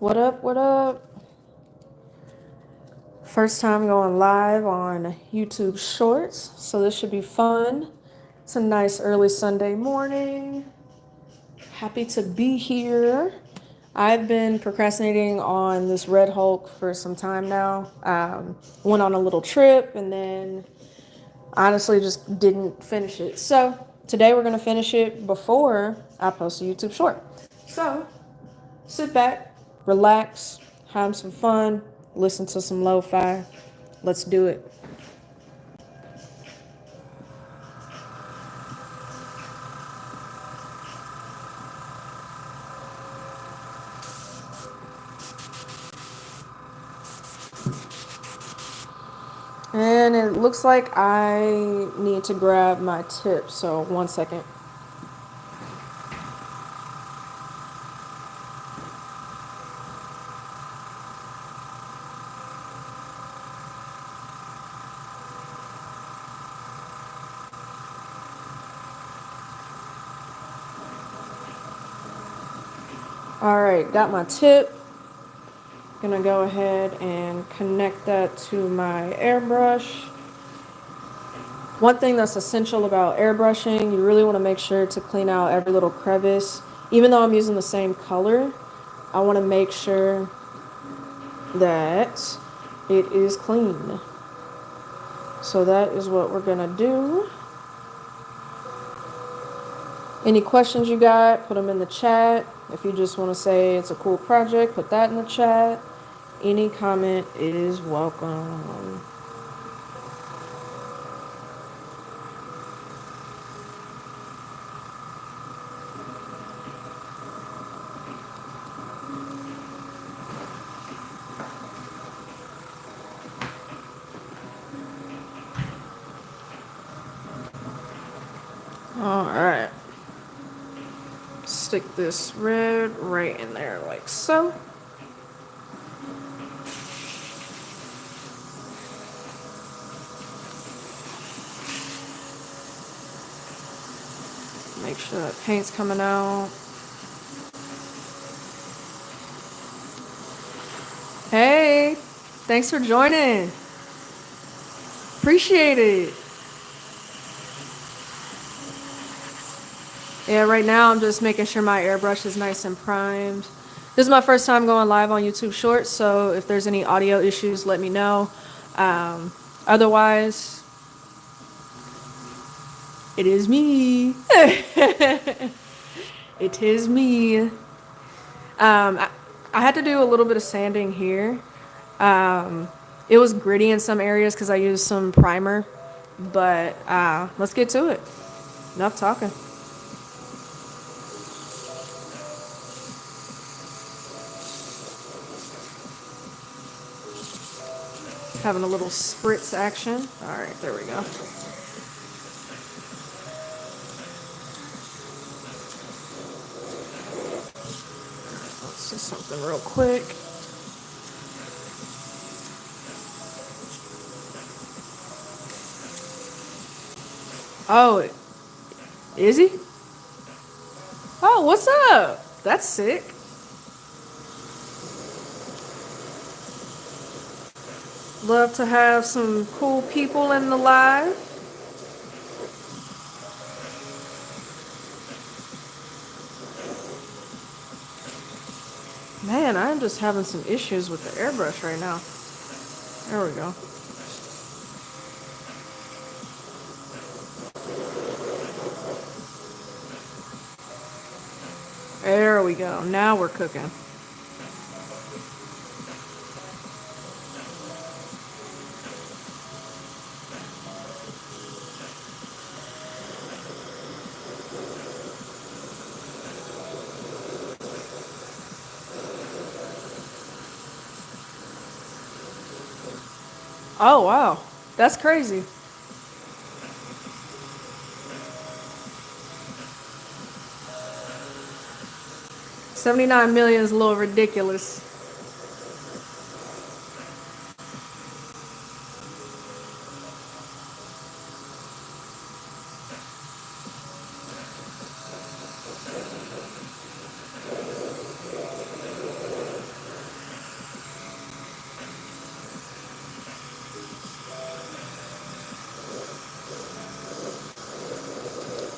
What up? What up? First time going live on YouTube Shorts, so this should be fun. It's a nice early Sunday morning. Happy to be here. I've been procrastinating on this Red Hulk for some time now. Went on a little trip and then honestly just didn't finish it. So today we're going to finish it before I post a YouTube short. So sit back, relax, have some fun, listen to some lo-fi. Let's do it. And it looks like I need to grab my tip, so 1 second. All right, got my tip. Gonna go ahead and connect that to my airbrush. One thing that's essential about airbrushing, you really want to make sure to clean out every little crevice. Even though I'm using the same color, I want to make sure that it is clean. So that is what we're gonna do. Any questions you got, put them in the chat. If you just want to say it's a cool project, put that in the chat. Any comment is welcome. All right. Stick this red right in there like so. Make sure that paint's coming out. Hey, thanks for joining. Appreciate it. Yeah, right now I'm just making sure my airbrush is nice and primed. This is my first time going live on YouTube Shorts, so if there's any audio issues, let me know. Otherwise, it is me. It is me. I had to do a little bit of sanding here. It was gritty in some areas because I used some primer, but let's get to it. Enough talking. Having a little spritz action. All right, there we go. Let's see something real quick. Oh, is he? Oh, what's up? That's sick. Love to have some cool people in the live. Man, I'm just having some issues with the airbrush right now. There we go. There we go. Now we're cooking. Oh, wow. That's crazy. $79 million is a little ridiculous.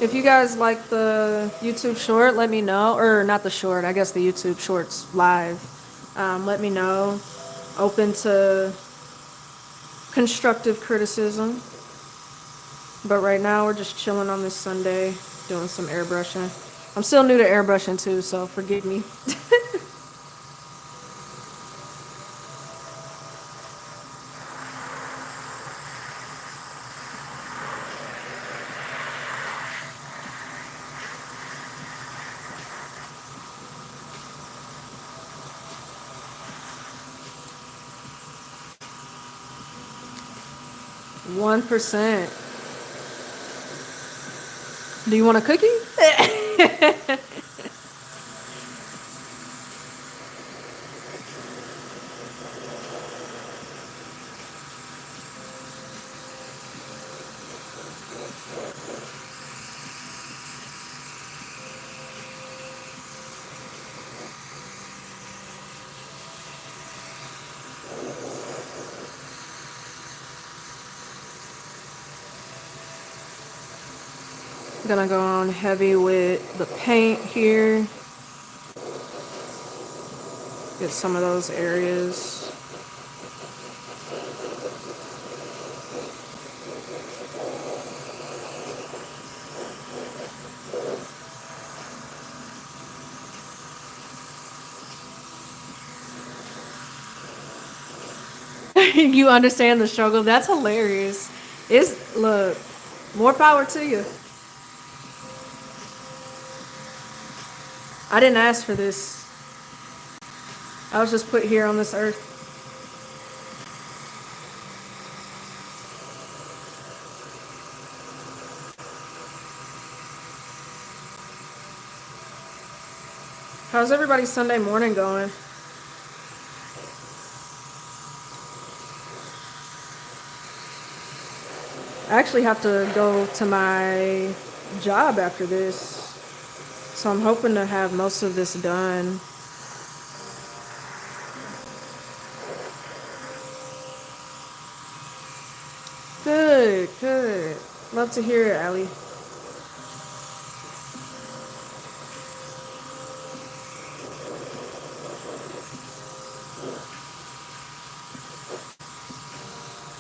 If you guys like the YouTube short, let me know. Or not the short, I guess the YouTube shorts live. Let me know. Open to constructive criticism. But right now we're just chilling on this Sunday, doing some airbrushing. I'm still new to airbrushing too, so forgive me. One percent. Do you want a cookie? Gonna go on heavy with the paint here. Get some of those areas. You understand the struggle. That's hilarious. Look, more power to you. I didn't ask for this. I was just put here on this earth. How's everybody's Sunday morning going? I actually have to go to my job after this, so I'm hoping to have most of this done. Good, good. Love to hear it, Allie.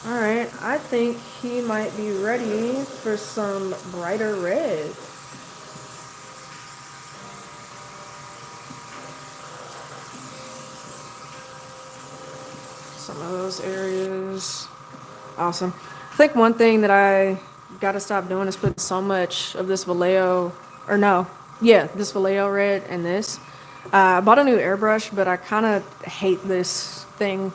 Alright, I think he might be ready for some brighter red. Some of those areas. Awesome. I think one thing that I gotta stop doing is put so much of this Vallejo, or no, yeah, this Vallejo red and this. I bought a new airbrush, but I kind of hate this thing.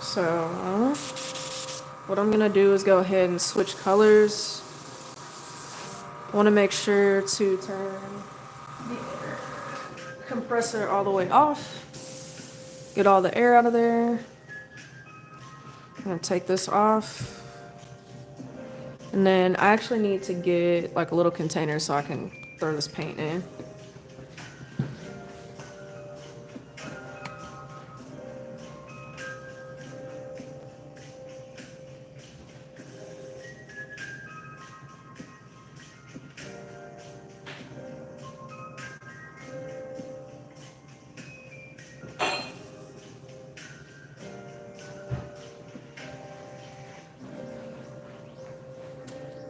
So, what I'm gonna do is go ahead and switch colors. I want to make sure to turn the air compressor all the way off. Get all the air out of there. I'm gonna take this off. And then I actually need to get like a little container so I can throw this paint in.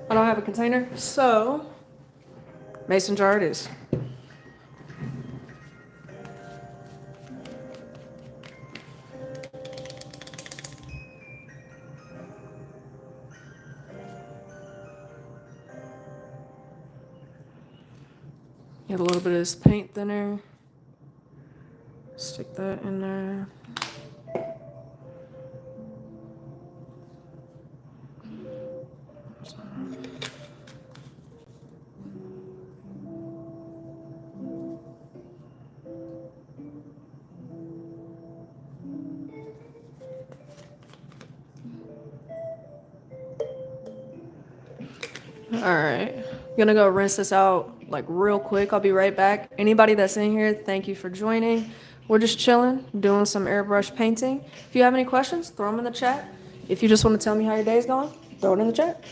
I don't have a container, so mason jar it is. Get a little bit of this paint thinner. Stick that in there. All right, gonna go rinse this out like real quick. I'll be right back. Anybody that's in here, thank you for joining. We're just chilling, doing some airbrush painting. If you have any questions, throw them in the chat. If you just want to tell me how your day's going, throw it in the chat.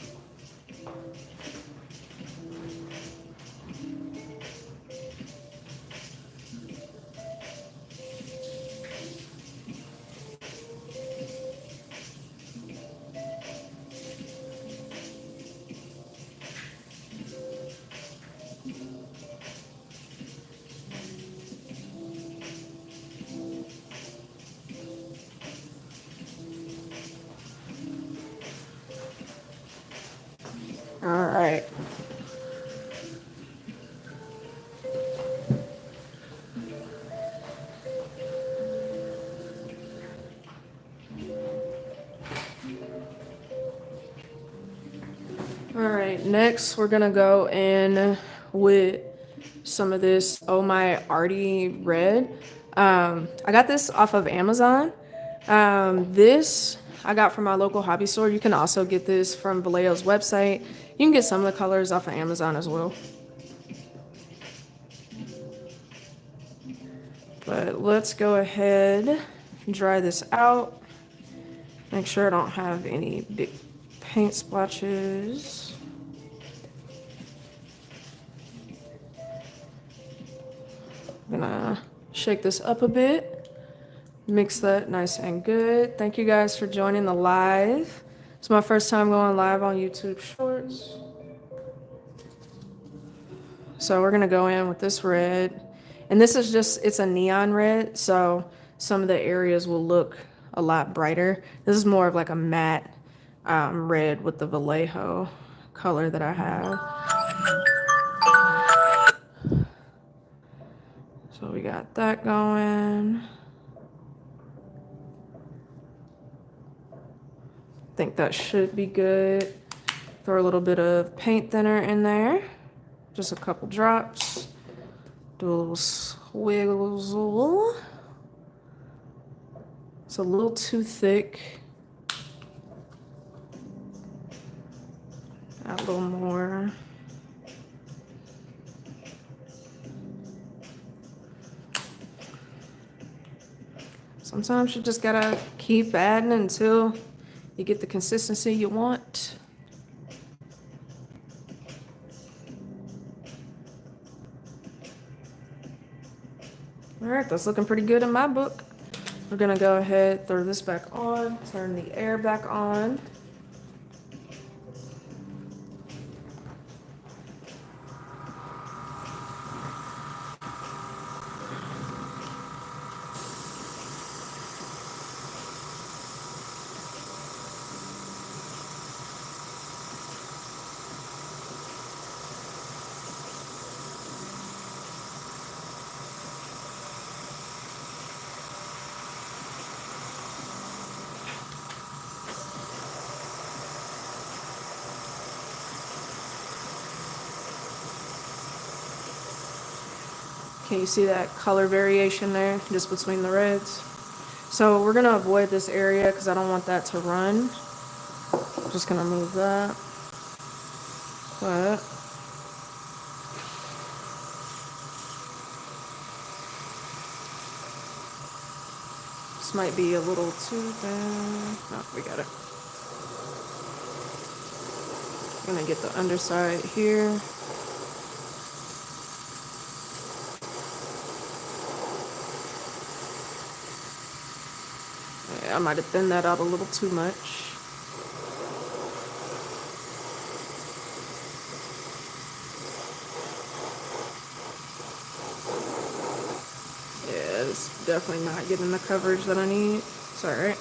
All right. All right, next we're gonna go in with some of this Oh My Arty Red. I got this off of Amazon. This I got from my local hobby store. You can also get this from Vallejo's website. You can get some of the colors off of Amazon as well. But let's go ahead and dry this out. Make sure I don't have any big paint splotches. I'm gonna shake this up a bit, mix that nice and good. Thank you guys for joining the live. It's my first time going live on YouTube Shorts. So we're gonna go in with this red. And this is just, it's a neon red, so some of the areas will look a lot brighter. This is more of like a matte red with the Vallejo color that I have. So we got that going. I think that should be good. Throw a little bit of paint thinner in there. Just a couple drops. Do a little swizzle. It's a little too thick. Add a little more. Sometimes you just gotta keep adding until you get the consistency you want. All right, that's looking pretty good in my book. We're gonna go ahead, throw this back on, turn the air back on. Can you see that color variation there, just between the reds? So we're gonna avoid this area because I don't want that to run. I'm just gonna move that. But this might be a little too thin. No, we got it. I'm gonna get the underside here. Yeah, I might have thinned that out a little too much. Yeah, it's definitely not getting the coverage that I need. It's alright.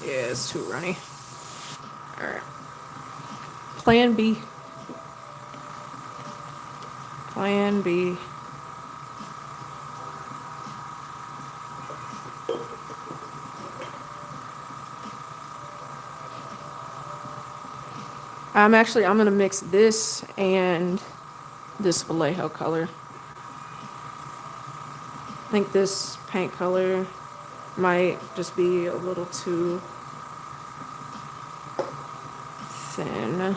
Yeah, it's too runny. Alright. Plan B. Plan B. I'm gonna mix this and this Vallejo color. I think this paint color might just be a little too thin.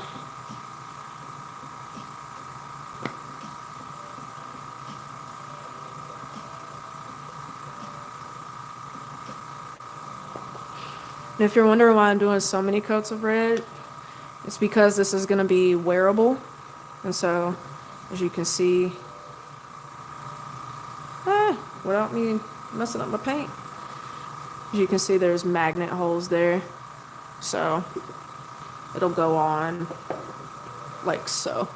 And if you're wondering why I'm doing so many coats of red, it's because this is going to be wearable. And so, as you can see, without me messing up my paint, as you can see, there's magnet holes there. So, it'll go on like so.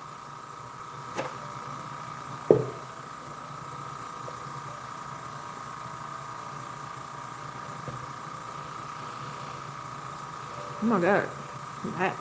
Oh my god, that.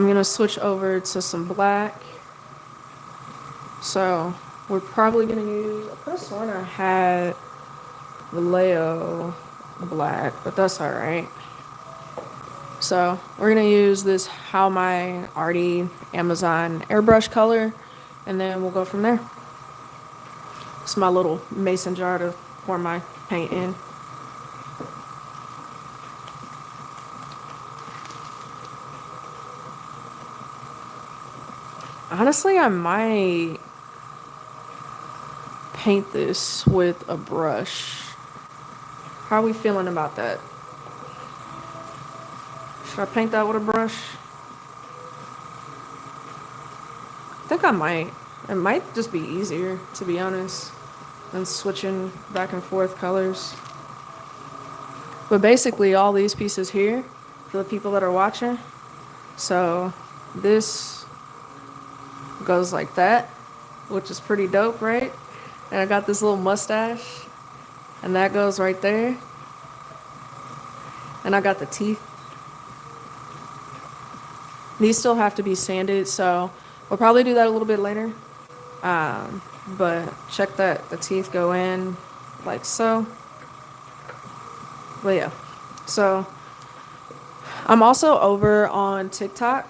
I'm gonna switch over to some black. So we're probably gonna use, I could have sworn I had Vallejo black, but that's all right. So we're gonna use this How My Arty Amazon airbrush color, and then we'll go from there. It's my little mason jar to pour my paint in. Honestly, I might paint this with a brush. How are we feeling about that? Should I paint that with a brush? I think I might. It might just be easier, to be honest, than switching back and forth colors. But basically, all these pieces here, for the people that are watching, so this goes like that, which is pretty dope, right? And I got this little mustache, and that goes right there. And I got the teeth. These still have to be sanded, so we'll probably do that a little bit later. But check that the teeth go in like so. But yeah, so I'm also over on TikTok.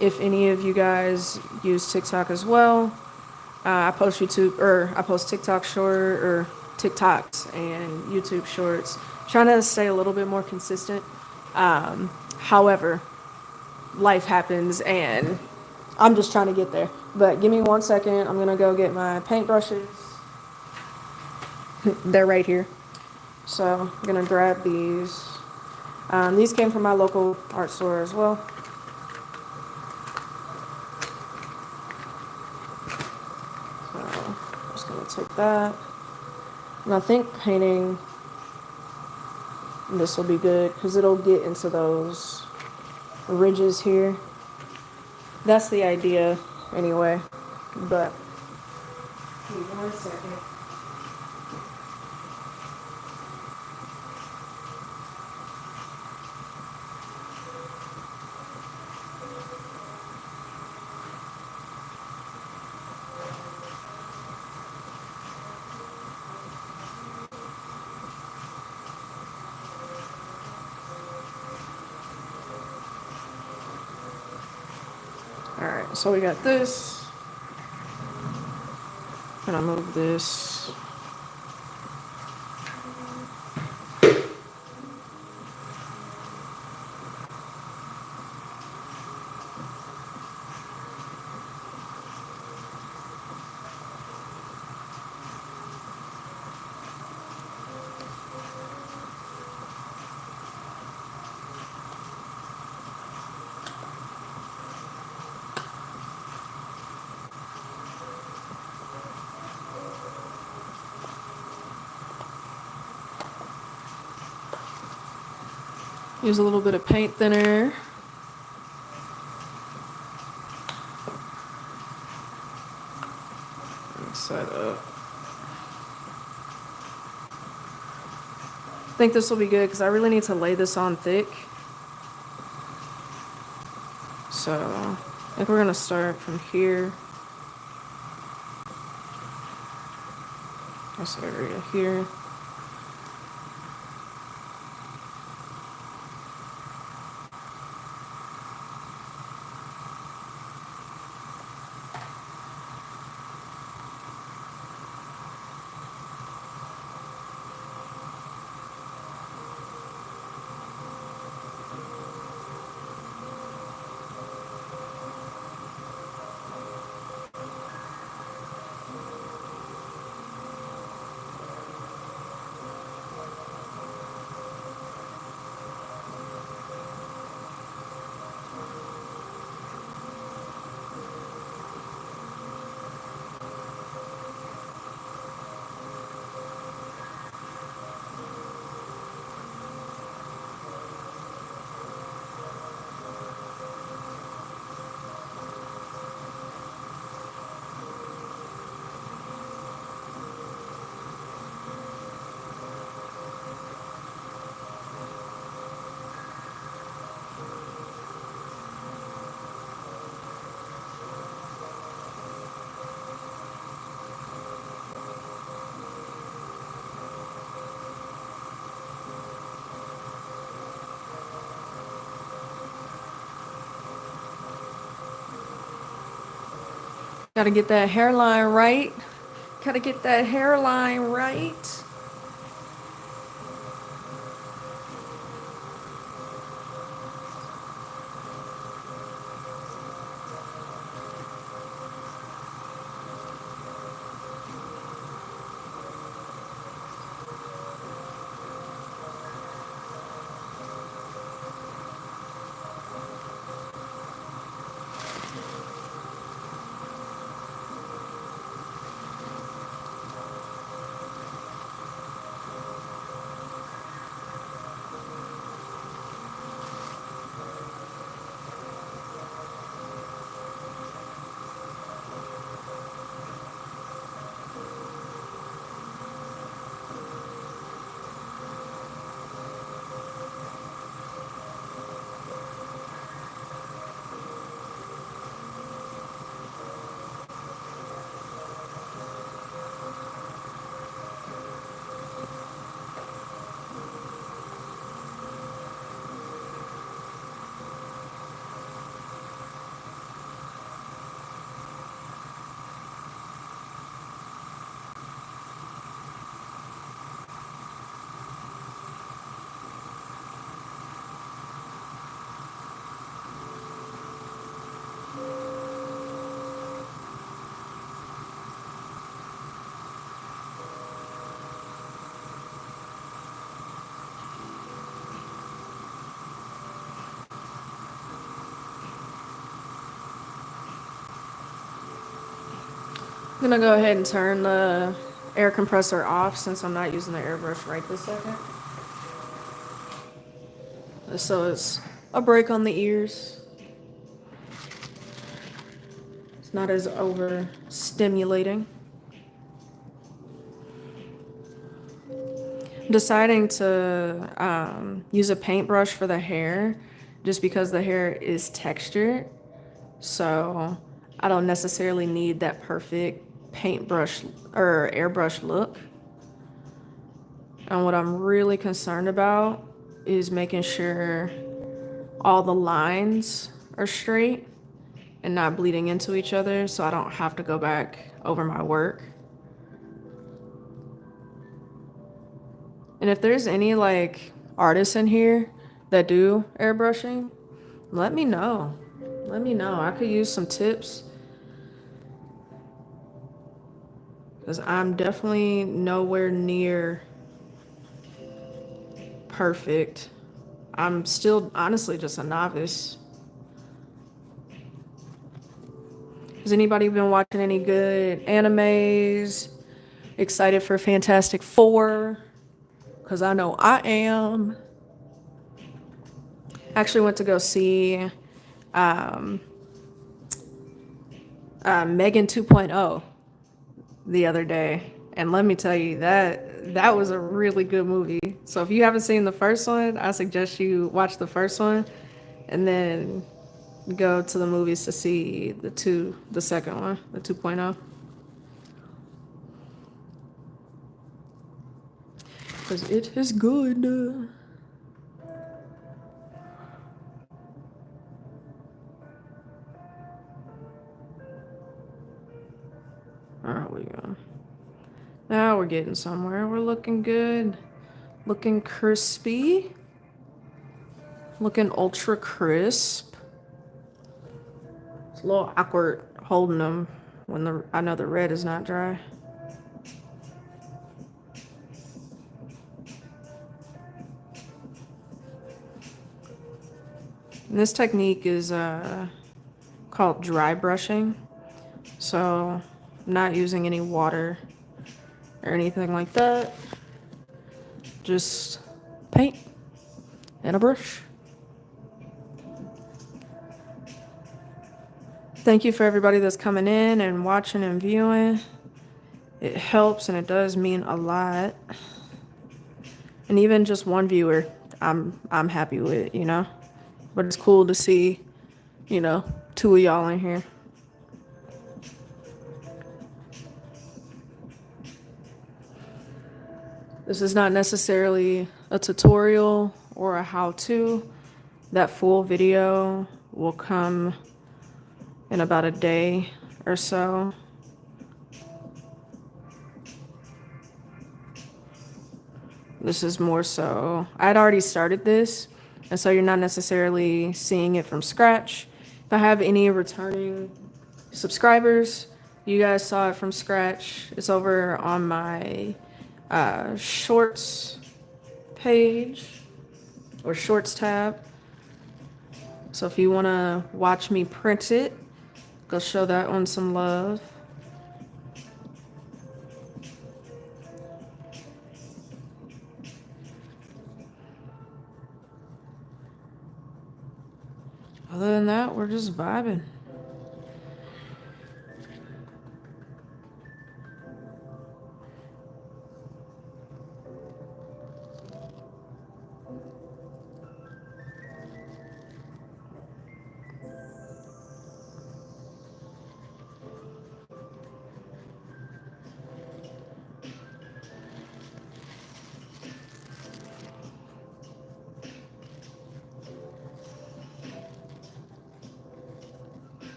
If any of you guys use TikTok as well, I post TikTok TikToks and YouTube shorts. Trying to stay a little bit more consistent. However, life happens and I'm just trying to get there. But give me 1 second. I'm gonna go get my paintbrushes. They're right here. So I'm gonna grab these. These came from my local art store as well. So I'm just gonna take that. And I think painting this will be good because it'll get into those ridges here. That's the idea anyway. But give me 1 second. Alright, so we got this. Gonna move this. Use a little bit of paint thinner. Mix that up. I think this will be good because I really need to lay this on thick. So I think we're gonna start from here. This area here. Gotta get that hairline right. Gotta get that hairline right. I'm gonna go ahead and turn the air compressor off since I'm not using the airbrush right this second. So it's a break on the ears. It's not as overstimulating. I'm deciding to use a paintbrush for the hair just because the hair is textured. So I don't necessarily need that perfect paintbrush or airbrush look. And what I'm really concerned about is making sure all the lines are straight and not bleeding into each other so I don't have to go back over my work. And if there's any like artists in here that do airbrushing, let me know. Let me know. I could use some tips. Because I'm definitely nowhere near perfect. I'm still honestly just a novice. Has anybody been watching any good animes? Excited for Fantastic Four? Because I know I am. Actually went to go see Megan 2.0 the other day. And let me tell you, that was a really good movie. So if you haven't seen the first one, I suggest you watch the first one and then go to the movies to see the second one, the 2.0. Because it is good. Alright, we go. Now we're getting somewhere. We're looking good. Looking crispy. Looking ultra crisp. It's a little awkward holding them when I know the red is not dry. And this technique is called dry brushing. So I'm not using any water or anything like that. Just paint and a brush. Thank you for everybody that's coming in and watching and viewing. It helps and it does mean a lot. And even just one viewer, I'm happy with, you know? But it's cool to see, you know, 2 of y'all in here. This is not necessarily a tutorial or a how-to. That full video will come in about a day or so. This is more so, I'd already started this, and so you're not necessarily seeing it from scratch. If I have any returning subscribers, you guys saw it from scratch. It's over on my shorts page or shorts tab. So if you want to watch me print it, go show that one some love. Other than that, we're just vibing.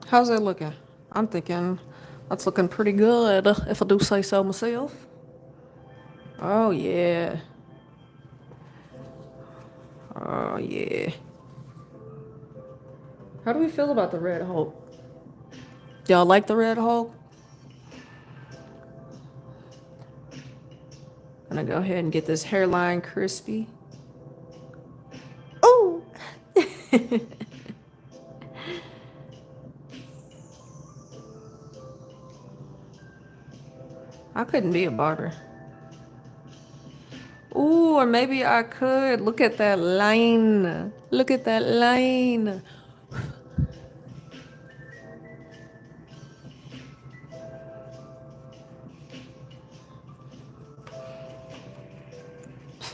How's that looking? I'm thinking that's looking pretty good, if I do say so myself. Oh, yeah. Oh, yeah. How do we feel about the Red Hulk? Y'all like the Red Hulk? Gonna go ahead and get this hairline crispy. Oh! I couldn't be a barber. Ooh, or maybe I could. Look at that line. Look at that line.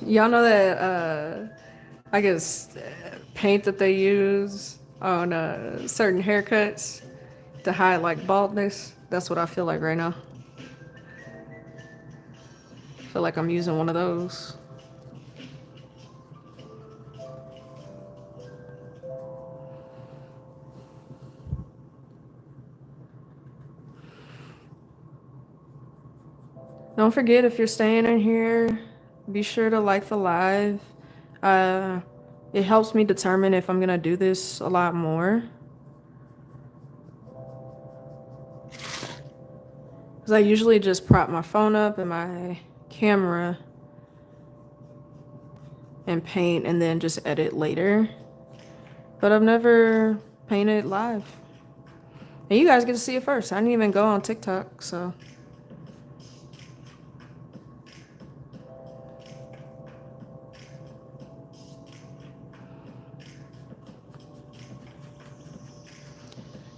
Y'all know that, I guess, paint that they use on certain haircuts to hide like baldness? That's what I feel like right now. I feel like I'm using one of those. Don't forget, if you're staying in here, be sure to like the live. Uh, it helps me determine if I'm gonna do this a lot more. Because I usually just prop my phone up and my camera and paint and then just edit later. But I've never painted live. And you guys get to see it first. I didn't even go on TikTok, so.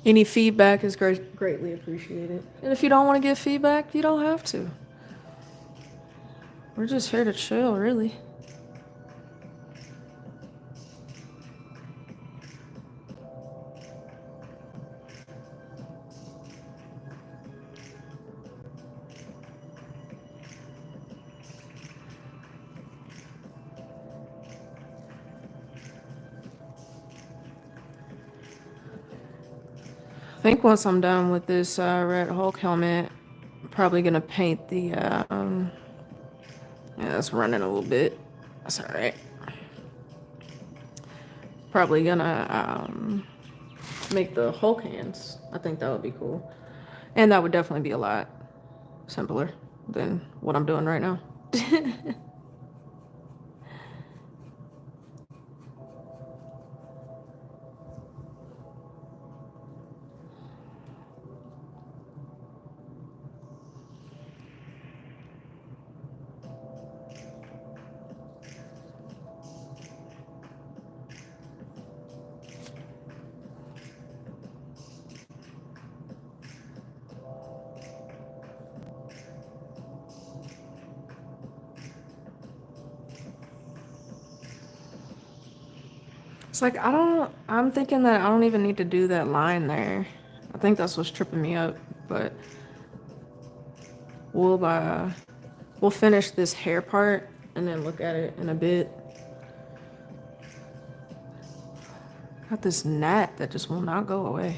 Any feedback is greatly appreciated. And if you don't want to give feedback, you don't have to. We're just here to chill, really. I think once I'm done with this Red Hulk helmet, I'm probably gonna paint the, yeah, it's running a little bit. That's alright. Probably gonna make the Hulk hands. I think that would be cool. And that would definitely be a lot simpler than what I'm doing right now. It's like I'm thinking that I don't even need to do that line there. I think that's what's tripping me up. But we'll uh we'll finish this hair part and then look at it in a bit. Got this gnat that just will not go away.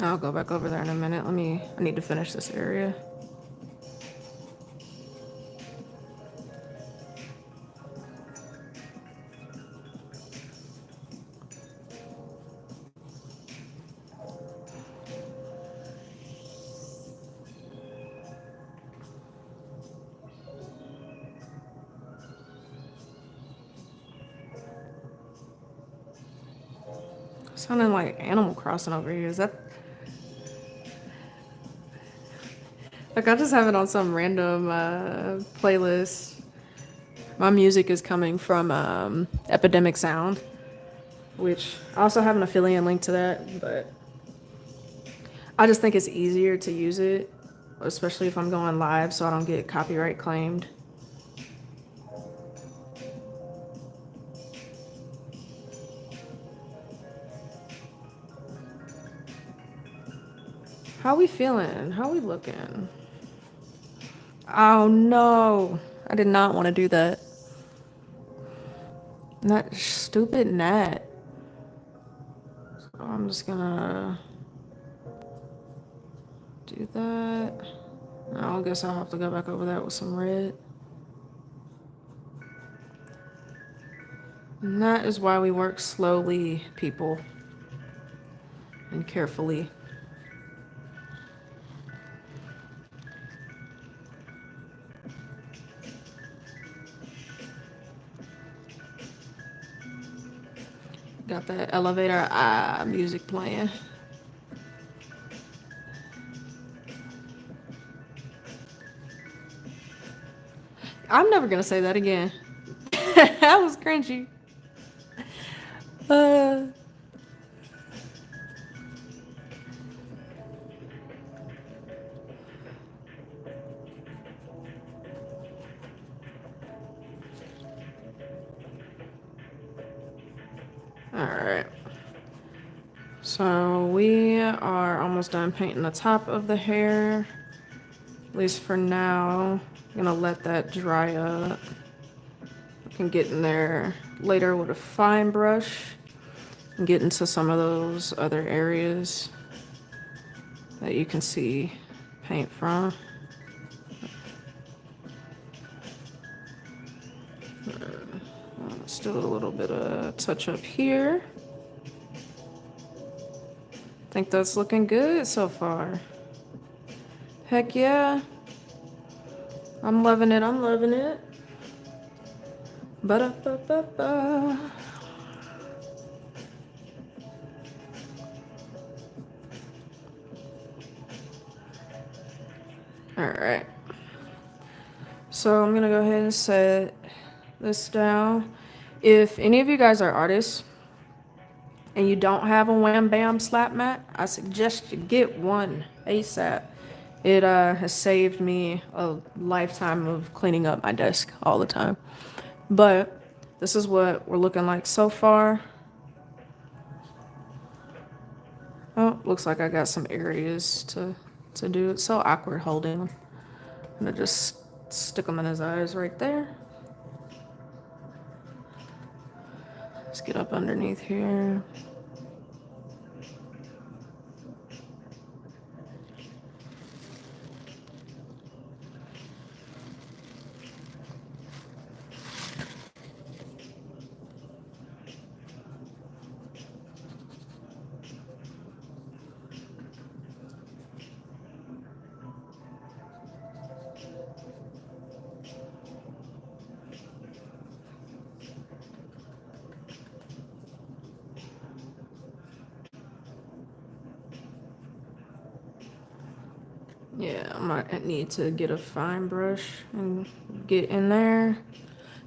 I'll go back over there in a minute. I need to finish this area. Sounding like Animal Crossing over here. Is that like I just have it on some random playlist? My music is coming from Epidemic Sound, which I also have an affiliate link to that, but I just think it's easier to use it, especially if I'm going live so I don't get copyright claimed. How we feeling? How we looking? Oh no, I did not want to do that. That stupid gnat. So I'm just gonna do that. I guess I'll have to go back over that with some red. And that is why we work slowly, people, and carefully. Got that elevator music playing. I'm never gonna say that again. That was cringy. Uh, Alright. So we are almost done painting the top of the hair. At least for now. I'm gonna let that dry up. I can get in there later with a fine brush and get into some of those other areas that you can see paint from. Still a little bit of touch up here. Think that's looking good so far. Heck yeah. I'm loving it. I'm loving it. Ba-da-ba-ba-ba. Alright. So I'm gonna go ahead and set this down. If any of you guys are artists and you don't have a Wham Bam slap mat, I suggest you get one ASAP. It has saved me a lifetime of cleaning up my desk all the time. But this is what we're looking like so far. Oh, looks like I got some areas to do. It's so awkward holding them. I'm gonna just stick them in his eyes right there. Let's get up underneath here. Yeah, I might need to get a fine brush and get in there.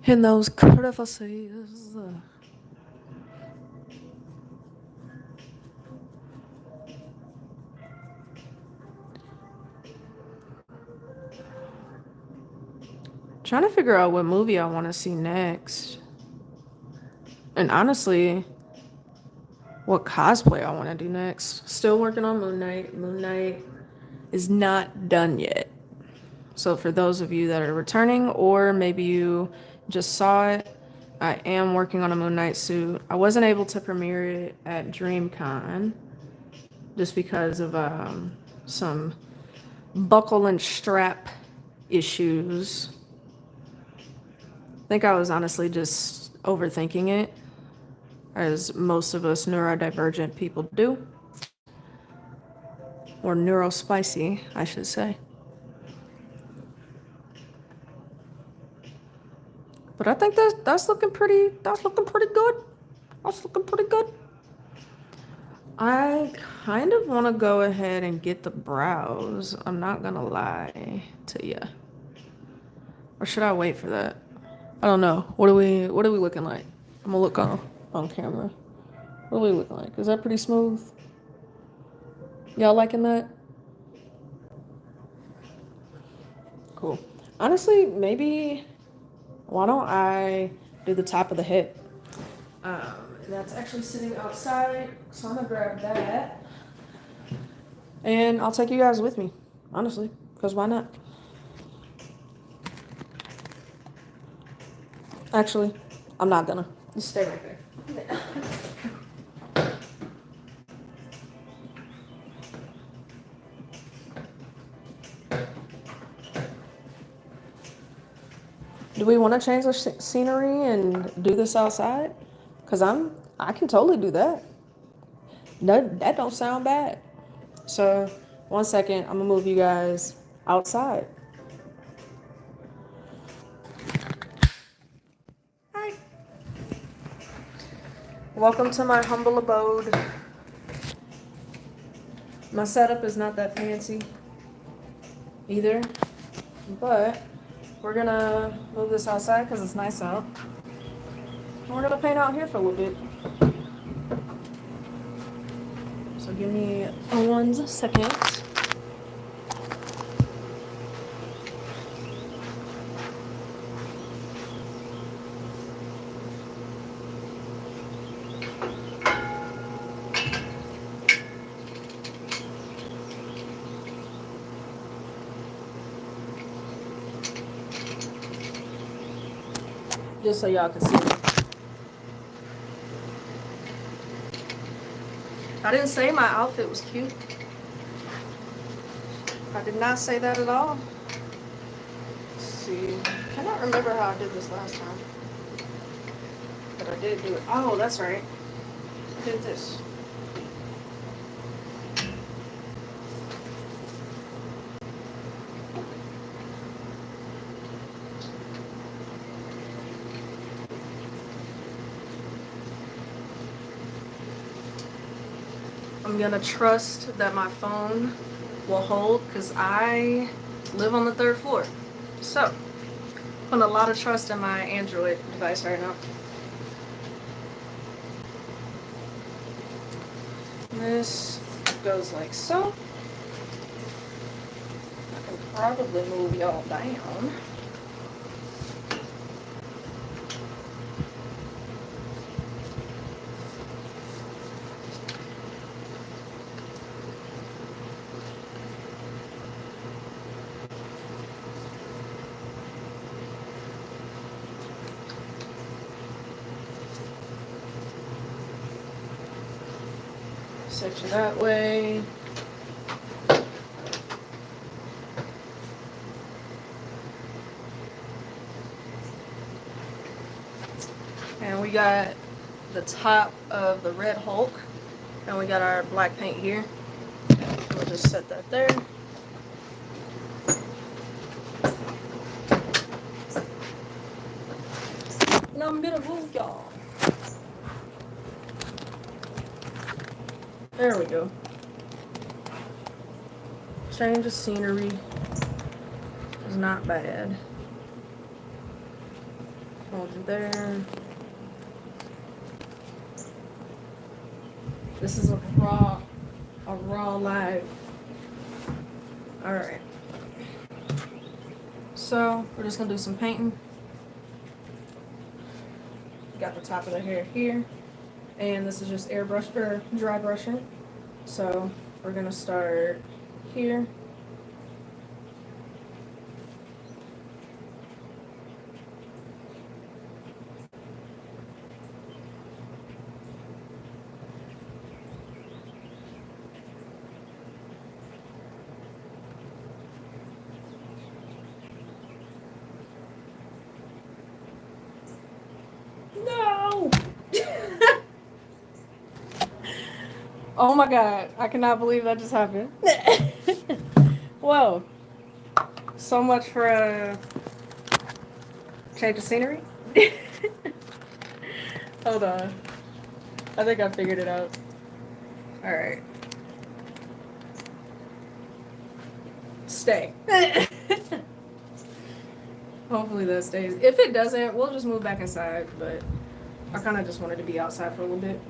In those crevices. Trying to figure out what movie I want to see next. And honestly, what cosplay I want to do next. Still working on Moon Knight. Moon Knight is not done yet. So for those of you that are returning, or maybe you just saw it, I am working on a Moon Knight suit. I wasn't able to premiere it at DreamCon just because of some buckle and strap issues. I think I was honestly just overthinking it, as most of us neurodivergent people do. Or neurospicy, I should say. But I think that's looking pretty good. That's looking pretty good. I kind of want to go ahead and get the brows. I'm not gonna lie to you. Or should I wait for that? I don't know. What are we looking like? I'm gonna look on camera. What are we looking like? Is that pretty smooth? Y'all liking that? Cool. Honestly, maybe why don't I do the top of the head? That's actually sitting outside, so I'm gonna grab that. And I'll take you guys with me, honestly, because why not? Actually, I'm not gonna. Just stay right there. Do we want to change the scenery and do this outside? Cause I can totally do that. No, that don't sound bad. So, 1 second, I'm gonna move you guys outside. Hi. Welcome to my humble abode. My setup is not that fancy either, but we're gonna move this outside because it's nice out. And we're gonna paint out here for a little bit. So give me 1 second. Just so y'all can see. I didn't say my outfit was cute. I did not say that at all. Let's see. I cannot remember how I did this last time. But I did do it. Oh, that's right. I did this. I'm gonna trust that my phone will hold because I live on the 3rd floor. So, putting a lot of trust in my Android device right now. This goes like so. I can probably move y'all down. Section that way. And we got the top of the Red Hulk. And we got our black paint here. We'll just set that there. Now I'm gonna move y'all. There we go. Change of scenery is not bad. Hold you there. This is a raw live. Alright. So we're just gonna do some painting. Got the top of the hair here. And this is just airbrush or dry brushing. So we're gonna start here. No! Oh my god, I cannot believe that just happened. Whoa. So much for a change of scenery. Hold on. I think I figured it out. Alright. Stay. Hopefully that stays. If it doesn't, we'll just move back inside, but I kind of just wanted to be outside for a little bit.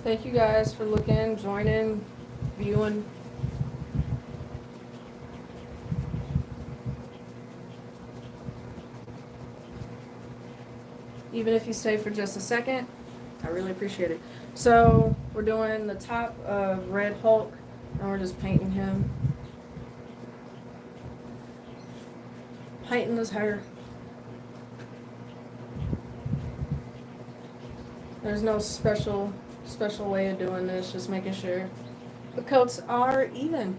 Thank you guys for looking, joining, viewing. Even if you stay for just a second, I really appreciate it. So we're doing the top of Red Hulk, and we're just painting him. Painting his hair. There's no special way of doing this, just making sure the coats are even.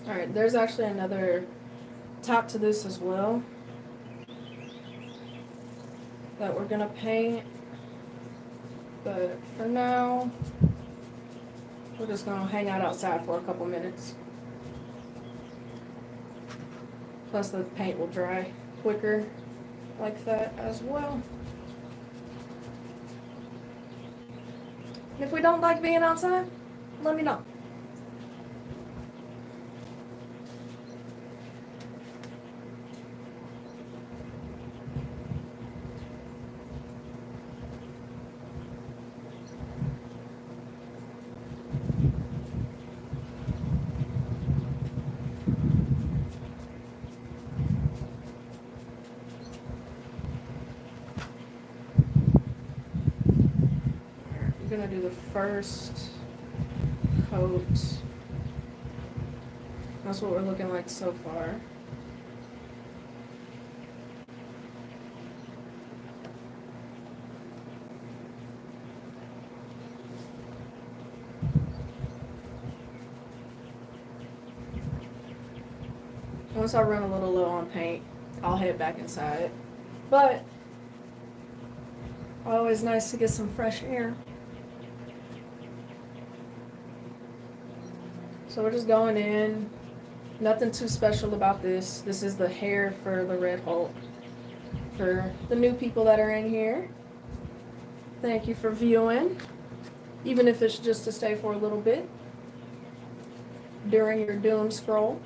Alright, there's actually another top to this as well that we're gonna paint, but for now we're just gonna hang out outside for a couple minutes. Plus the paint will dry quicker like that as well. And if we don't like being outside, let me know. I'm gonna do the first coat. That's what we're looking like so far. Once I run a little low on paint, I'll head back inside. But always nice to get some fresh air. So we're just going in. Nothing too special about this. This is the hair for the Red Hulk. For the new people that are in here, thank you for viewing. Even if it's just to stay for a little bit during your doom scroll.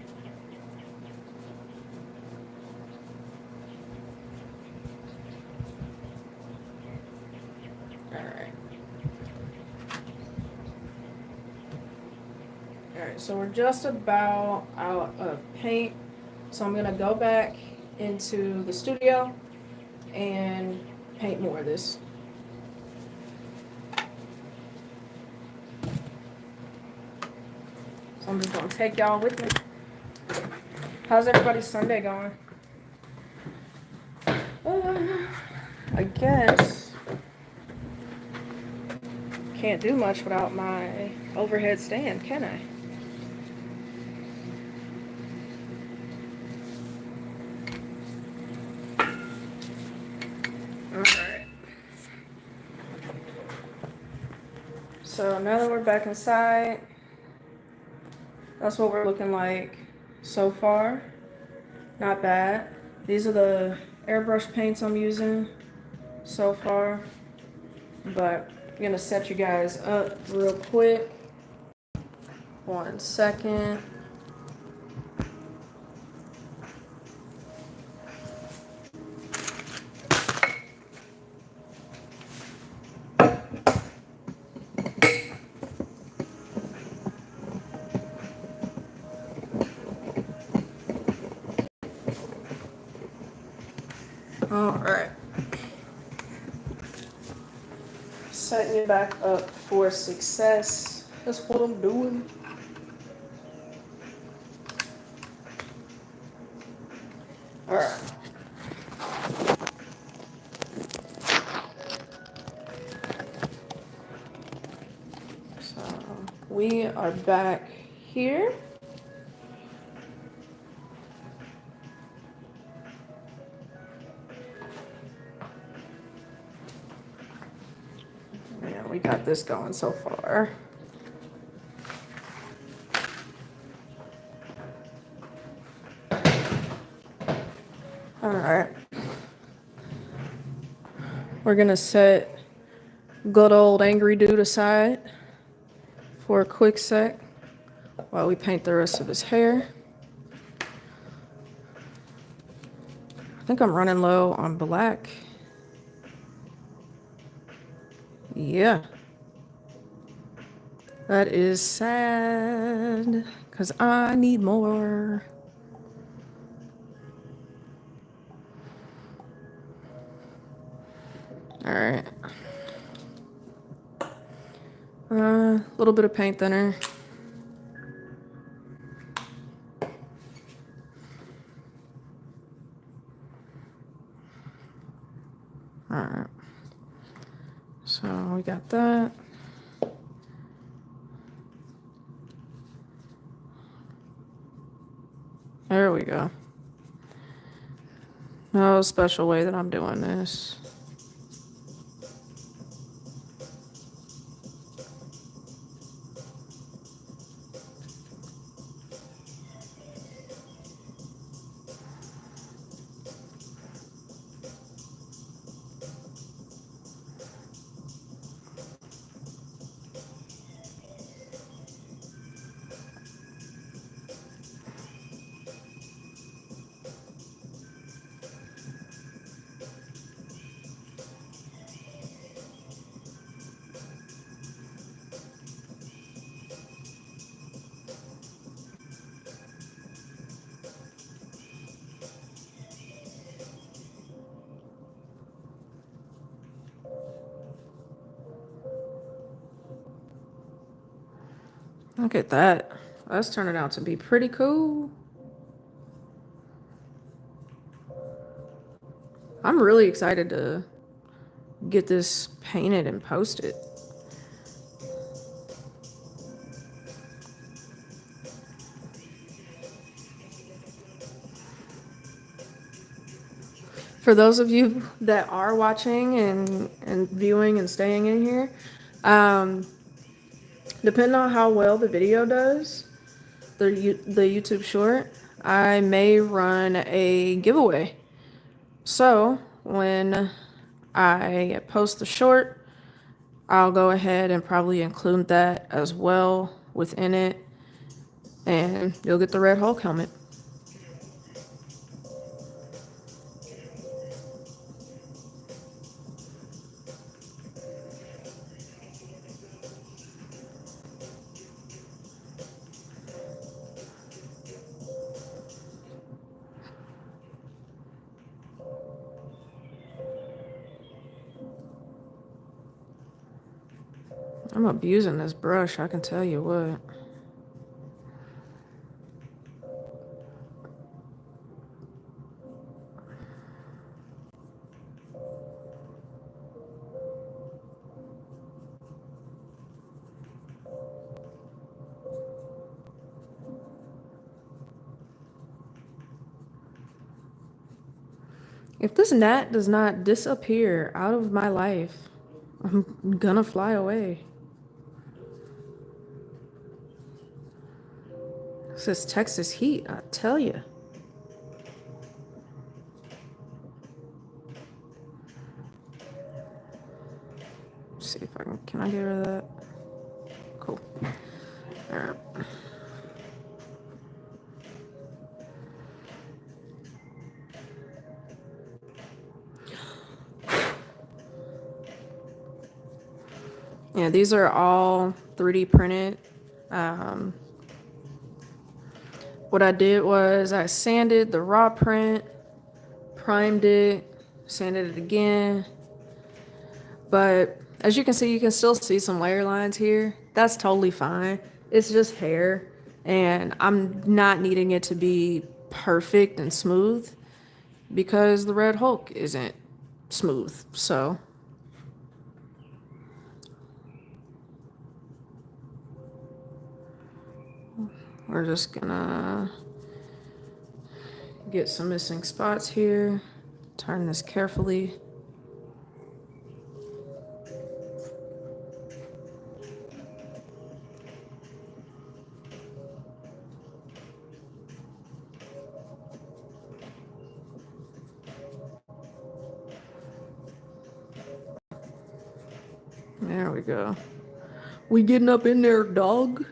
Alright, so we're just about out of paint. So I'm gonna go back into the studio and paint more of this. So I'm just gonna take y'all with me. How's everybody's Sunday going? I guess can't do much without my overhead stand, can I? Alright. So now that we're back inside, that's what we're looking like so far. Not bad. These are the airbrush paints I'm using so far. But I'm gonna set you guys up real quick. 1 second. Alright. Setting you back up for success. That's what I'm doing. Alright. So we are back here. Yeah, we got this going so far. Alright. We're gonna set good old angry dude aside for a quick sec while we paint the rest of his hair. I think I'm running low on black. Yeah. That is sad, because I need more. All right. A little bit of paint thinner. All right. So we got that. There we go. No special way that I'm doing this. Look at that. That's turning out to be pretty cool. I'm really excited to get this painted and posted. For those of you that are watching and viewing and staying in here, um, depending on how well the video does, the YouTube short, I may run a giveaway. So when I post the short, I'll go ahead and probably include that as well within it, and you'll get the Red Hulk helmet. I'm abusing this brush, I can tell you what. If this gnat does not disappear out of my life, I'm gonna fly away. This is Texas heat, I tell you. Let's see if I can I get rid of that? Cool. All right. Yeah, these are all 3D printed. What I did was I sanded the raw print, primed it, sanded it again. But as you can still see some layer lines here. That's totally fine. It's just hair, and I'm not needing it to be perfect and smooth because the Red Hulk isn't smooth. So we're just gonna get some missing spots here. Turn this carefully. There we go. We getting up in there, dog.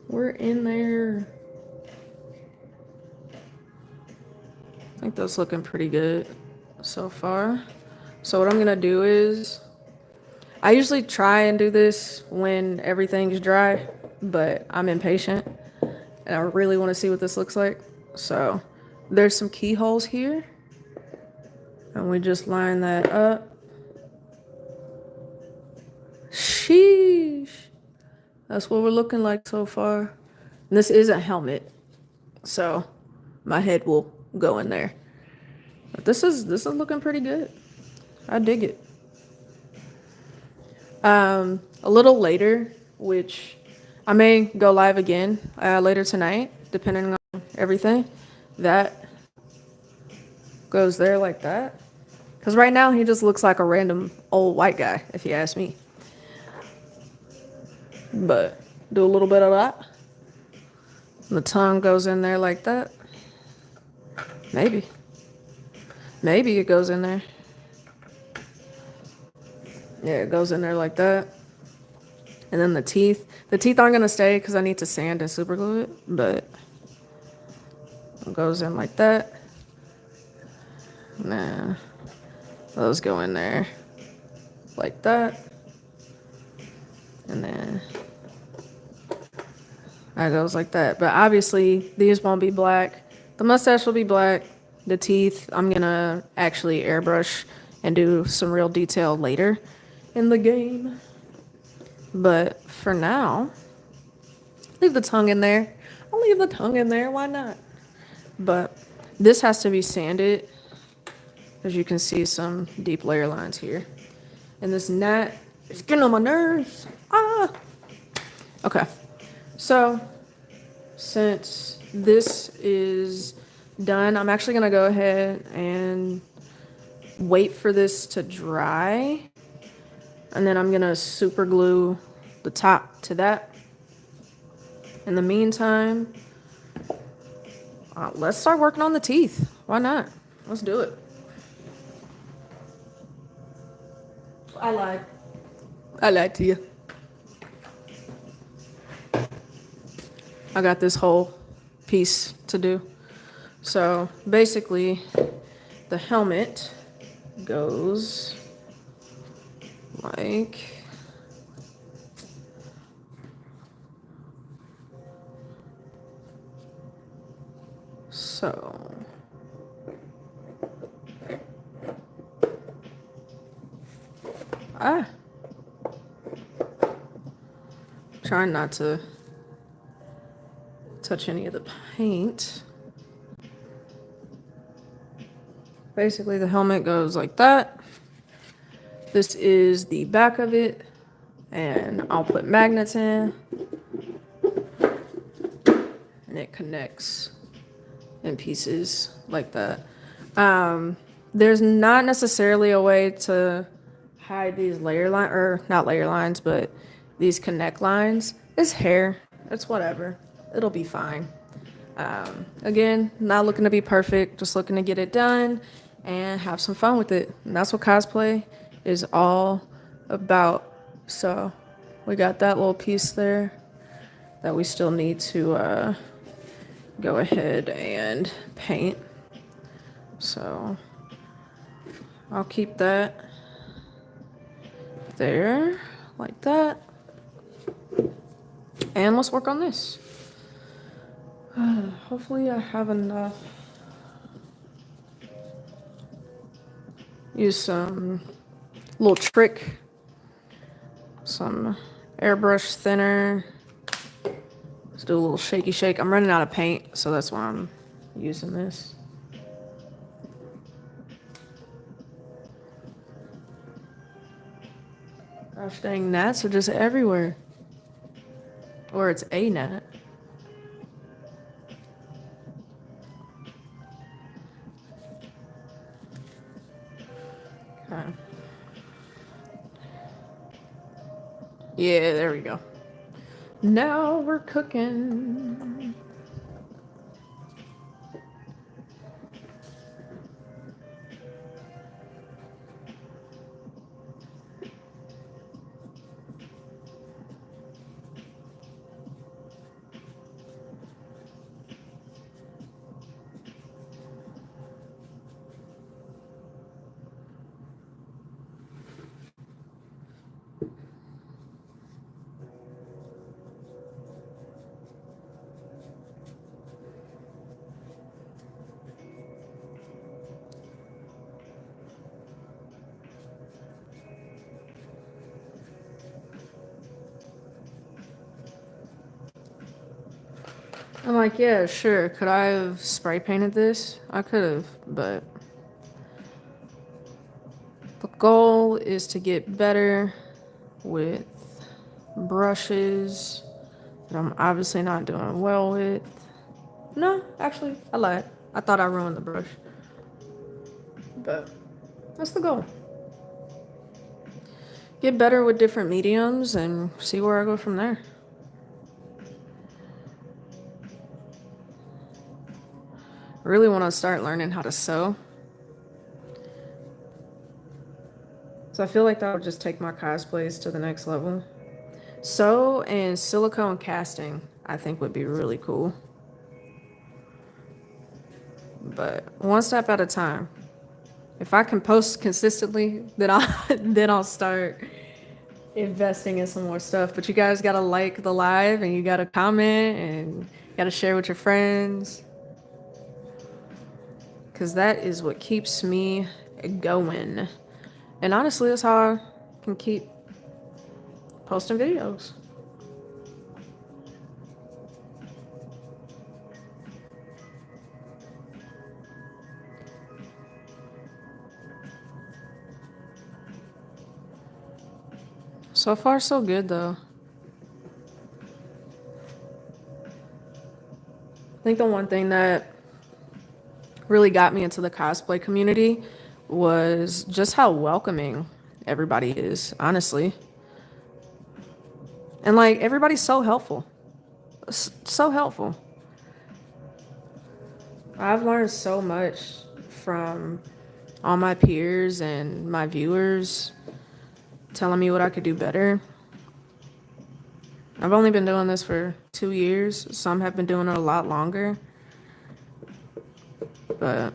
We're in there. I think that's looking pretty good so far. So what I'm gonna do is, I usually try and do this when everything's dry, but I'm impatient and I really want to see what this looks like. So there's some keyholes here, and we just line that up. Sheesh. That's what we're looking like so far. And this is a helmet, so my head will go in there. But this is looking pretty good. I dig it. A little later, which I may go live again later tonight, depending on everything. That goes there like that. Because right now he just looks like a random old white guy, if you ask me. But do a little bit of that. The tongue goes in there like that. Maybe. Maybe it goes in there. Yeah, it goes in there like that. And then the teeth. The teeth aren't going to stay because I need to sand and super glue it. But it goes in like that. Nah. Those go in there like that. And then that goes like that. But obviously, these won't be black. The mustache will be black. The teeth, I'm going to actually airbrush and do some real detail later in the game. But for now, leave the tongue in there. I'll leave the tongue in there. Why not? But this has to be sanded. As you can see, some deep layer lines here. And this gnat is getting on my nerves. Ah! Okay. So, since this is done, I'm actually going to go ahead and wait for this to dry. And then I'm going to super glue the top to that. In the meantime, let's start working on the teeth. Why not? Let's do it. I lied. I lied to you. I got this whole piece to do. So basically, the helmet goes like so. Trying not to touch any of the paint. Basically, the helmet goes like that. This is the back of it, and I'll put magnets in, and it connects in pieces like that. There's not necessarily a way to hide these layer line, or not layer lines, but these connect lines. It's hair. It's whatever. It'll be fine. Again, not looking to be perfect, just looking to get it done and have some fun with it. And that's what cosplay is all about. So we got that little piece there that we still need to go ahead and paint. So I'll keep that there like that. And let's work on this. Hopefully I have enough. Use some little trick, some airbrush thinner. Let's do a little shaky shake. I'm running out of paint, so that's why I'm using this. Gosh dang, gnats are just everywhere. Or it's a gnat. Okay. Yeah, there we go. Now we're cooking. I'm like, yeah, sure. Could I have spray painted this? I could have, but the goal is to get better with brushes that I'm obviously not doing well with. No, actually, I lied. I thought I ruined the brush. But that's the goal. Get better with different mediums and see where I go from there. Really want to start learning how to sew. So I feel like that would just take my cosplays to the next level. Sew and silicone casting, I think would be really cool. But one step at a time. If I can post consistently, then I'll start investing in some more stuff. But you guys gotta like the live and you gotta comment and you gotta share with your friends. Cause that is what keeps me going. And honestly, that's how I can keep posting videos. So far, so good, though. I think the one thing that really got me into the cosplay community was just how welcoming everybody is, honestly. And like, everybody's so helpful. So helpful. I've learned so much from all my peers and my viewers telling me what I could do better. I've only been doing this for 2 years. Some have been doing it a lot longer. But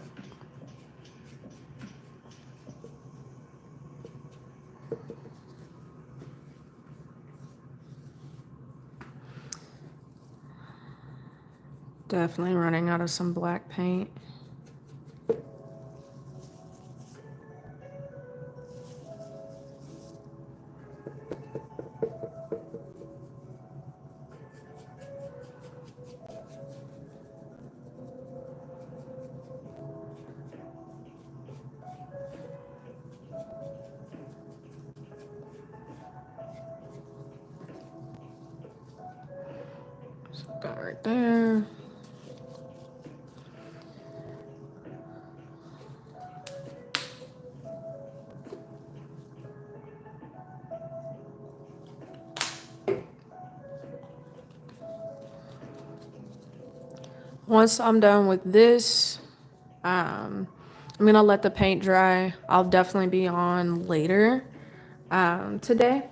definitely running out of some black paint. So that right there. Once I'm done with this, I'm gonna let the paint dry. I'll definitely be on later today.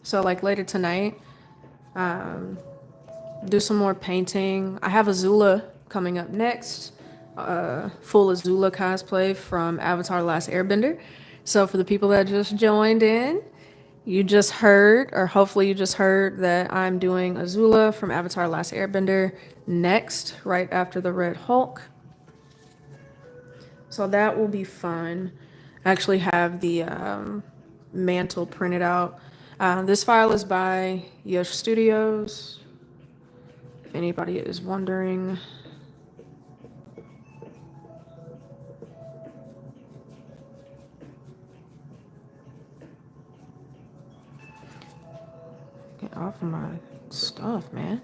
So like later tonight, do some more painting. I have Azula coming up next. Full Azula cosplay from Avatar: Last Airbender. So for the people that just joined in, you just heard, or hopefully you just heard, that I'm doing Azula from Avatar: Last Airbender next, right after the Red Hulk. So that will be fun. I actually have the mantle printed out. This file is by Yosh Studios, if anybody is wondering. Get off of my stuff, man.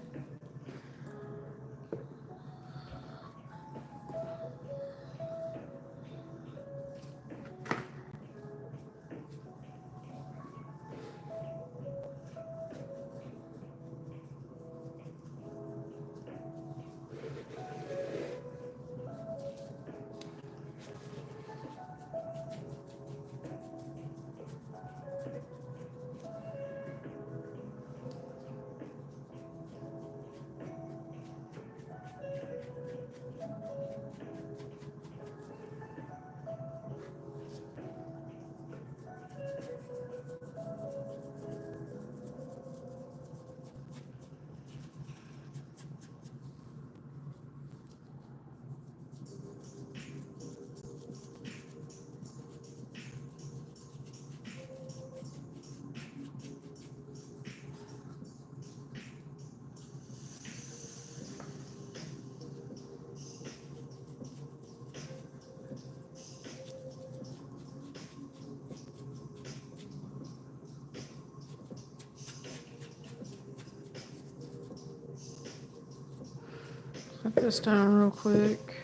Put this down real quick.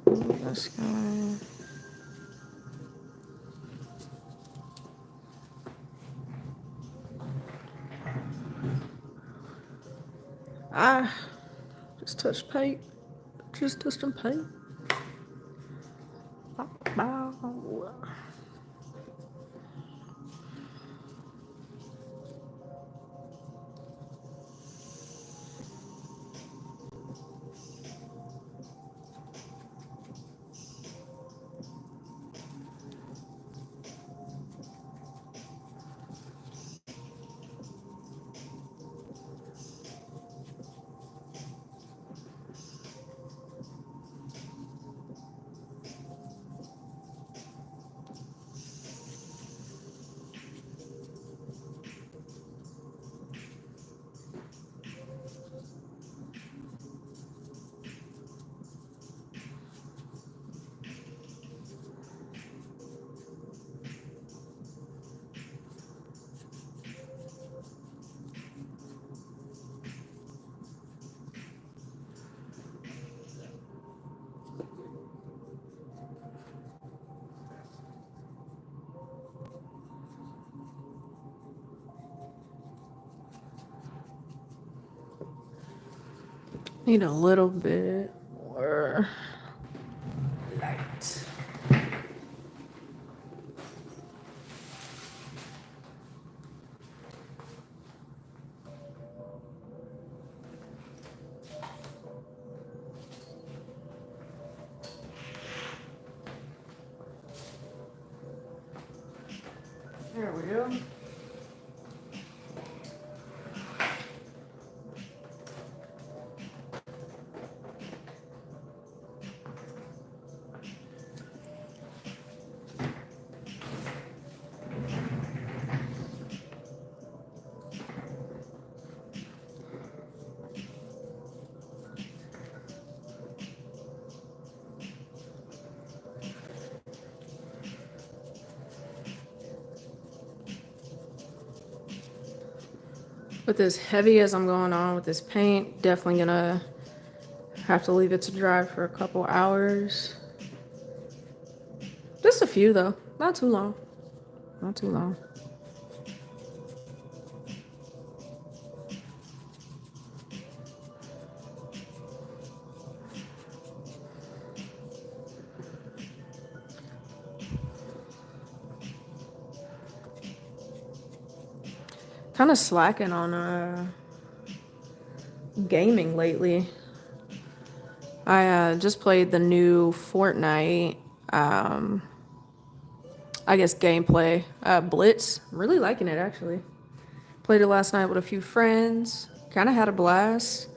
This guy. Ah, just touched paint. Just touched some paint. Bow. Need a little bit more light. There we go. With as heavy as I'm going on with this paint, definitely gonna have to leave it to dry for a couple hours. Just a few though, not too long. Not too long. Kind of slacking on gaming lately. I just played the new Fortnite, I guess gameplay, Blitz. Really liking it actually. Played it last night with a few friends. Kind of had a blast.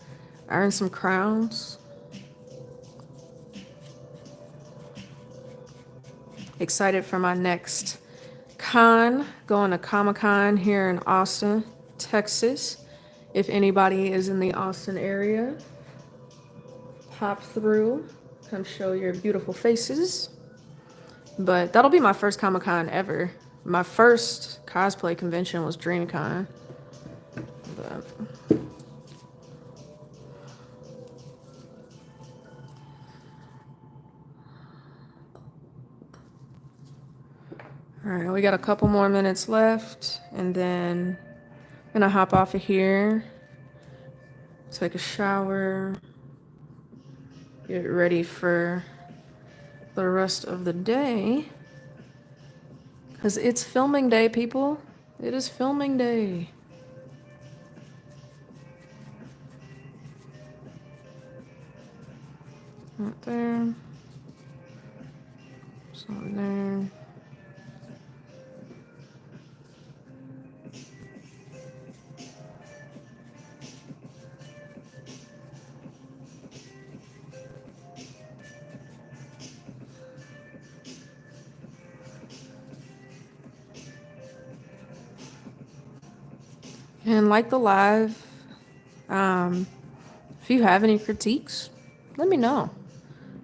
Earned some crowns. Excited for my next con. Going to Comic-Con here in Austin, Texas. If anybody is in the Austin area, pop through. Come show your beautiful faces. But that'll be my first Comic-Con ever. My first cosplay convention was DreamCon. But all right, we got a couple more minutes left, and then I'm gonna hop off of here, take a shower, get ready for the rest of the day. Because it's filming day, people. It is filming day. Right there. Something there. And like the live, if you have any critiques, let me know.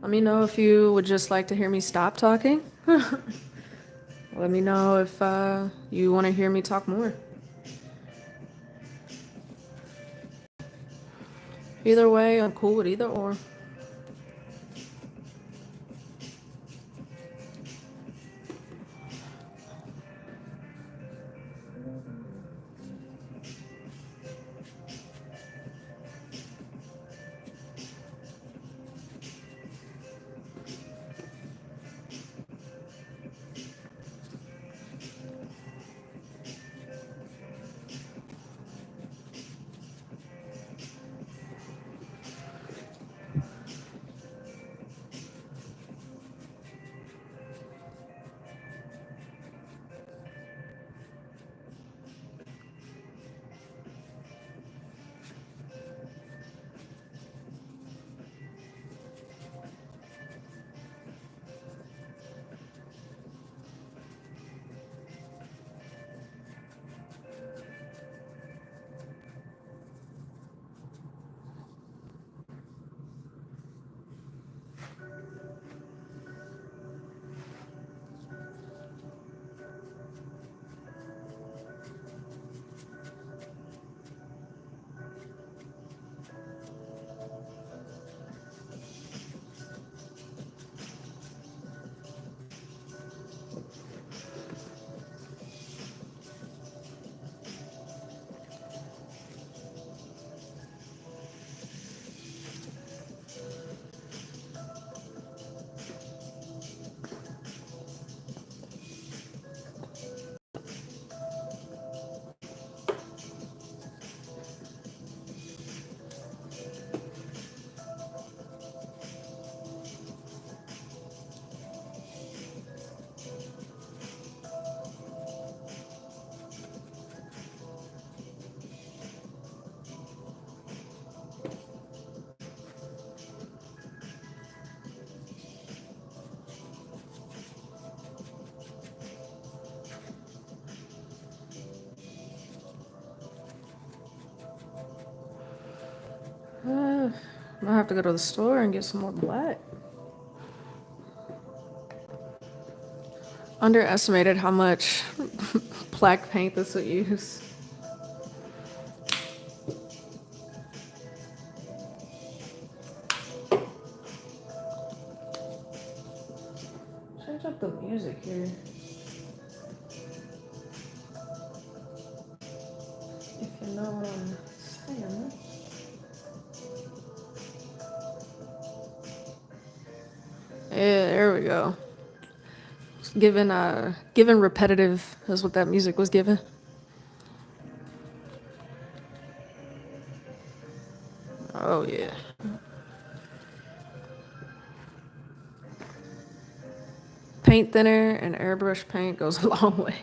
Let me know if you would just like to hear me stop talking. Let me know if you want to hear me talk more. Either way, I'm cool with either or. I'll have to go to the store and get some more black. Underestimated how much black paint this would use. Change up the music here. If you know what I'm saying. Yeah, there we go. Given repetitive is what that music was given. Oh yeah. Paint thinner and airbrush paint goes a long way.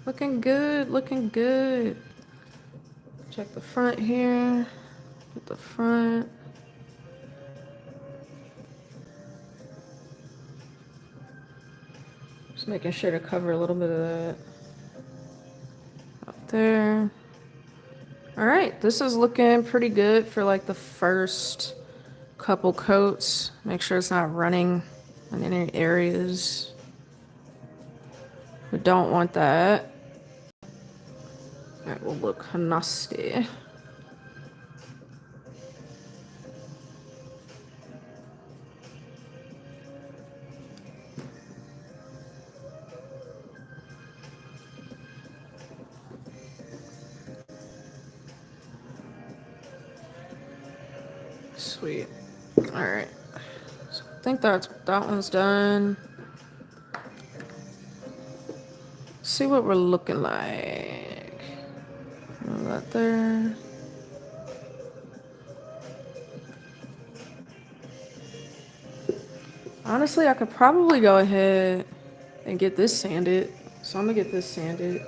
Looking good, looking good. Check the front here. At the front. Just making sure to cover a little bit of that. Up there. All right, this is looking pretty good for like the first couple coats. Make sure it's not running in any areas. We don't want that. That will look nasty. Sweet. All right. So I think that one's done. See what we're looking like. Move that there. Honestly, I could probably go ahead and get this sanded. So I'm gonna get this sanded.